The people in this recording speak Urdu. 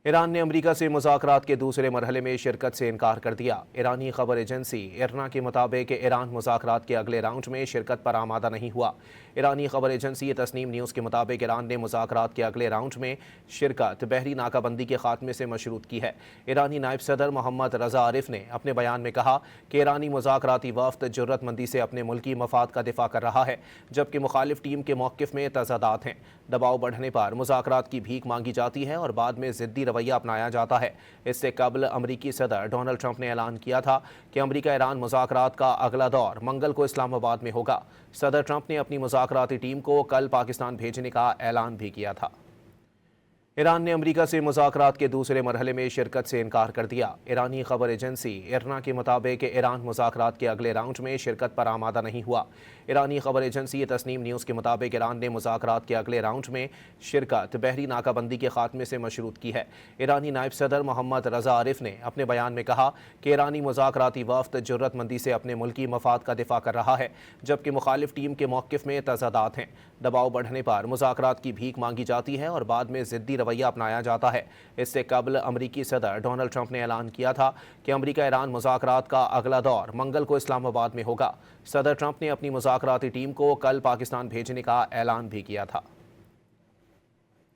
ایران نے امریکہ سے مذاکرات کے دوسرے مرحلے میں شرکت سے انکار کر دیا۔ ایرانی خبر ایجنسی ایرنا کے مطابق ایران مذاکرات کے اگلے راؤنڈ میں شرکت پر آمادہ نہیں ہوا۔ ایرانی خبر ایجنسی تسنیم نیوز کے مطابق ایران نے مذاکرات کے اگلے راؤنڈ میں شرکت بحری ناکہ بندی کے خاتمے سے مشروط کی ہے۔ ایرانی نائب صدر محمد رضا عارف نے اپنے بیان میں کہا کہ ایرانی مذاکراتی وفد جرات مندی سے اپنے ملکی مفاد کا دفاع کر رہا ہے، جبکہ مخالف ٹیم کے موقف میں تضادات ہیں۔ دباؤ بڑھنے پر مذاکرات کی بھیک مانگی جاتی ہے اور بعد میں ضدی رویہ اپنایا جاتا ہے۔ اس سے قبل امریکی صدر ڈونلڈ ٹرمپ نے اعلان کیا تھا کہ امریکہ ایران مذاکرات کا اگلا دور منگل کو اسلام آباد میں ہوگا۔ صدر ٹرمپ نے اپنی مذاکراتی ٹیم کو کل پاکستان بھیجنے کا اعلان بھی کیا تھا۔ ایران نے امریکہ سے مذاکرات کے دوسرے مرحلے میں شرکت سے انکار کر دیا۔ ایرانی خبر ایجنسی ایرنا کے مطابق ایران مذاکرات کے اگلے راؤنڈ میں شرکت پر آمادہ نہیں ہوا۔ ایرانی خبر ایجنسی تسنیم نیوز کے مطابق ایران نے مذاکرات کے اگلے راؤنڈ میں شرکت بحری ناکہ بندی کے خاتمے سے مشروط کی ہے۔ ایرانی نائب صدر محمد رضا عارف نے اپنے بیان میں کہا کہ ایرانی مذاکراتی وفد جرات مندی سے اپنے ملکی مفاد کا دفاع کر رہا ہے، جبکہ مخالف ٹیم کے موقف میں تضادات ہیں۔ دباؤ بڑھنے پر مذاکرات کی بھیک مانگی جاتی ہے اور بعد میں ضدی رویہ اپنایا جاتا ہے۔ اس سے قبل امریکی صدر ڈونلڈ ٹرمپ نے اعلان کیا تھا کہ امریکہ ایران مذاکرات کا اگلا دور منگل کو اسلام آباد میں ہوگا۔ صدر ٹرمپ نے اپنی مذاکراتی ٹیم کو کل پاکستان بھیجنے کا اعلان بھی کیا تھا۔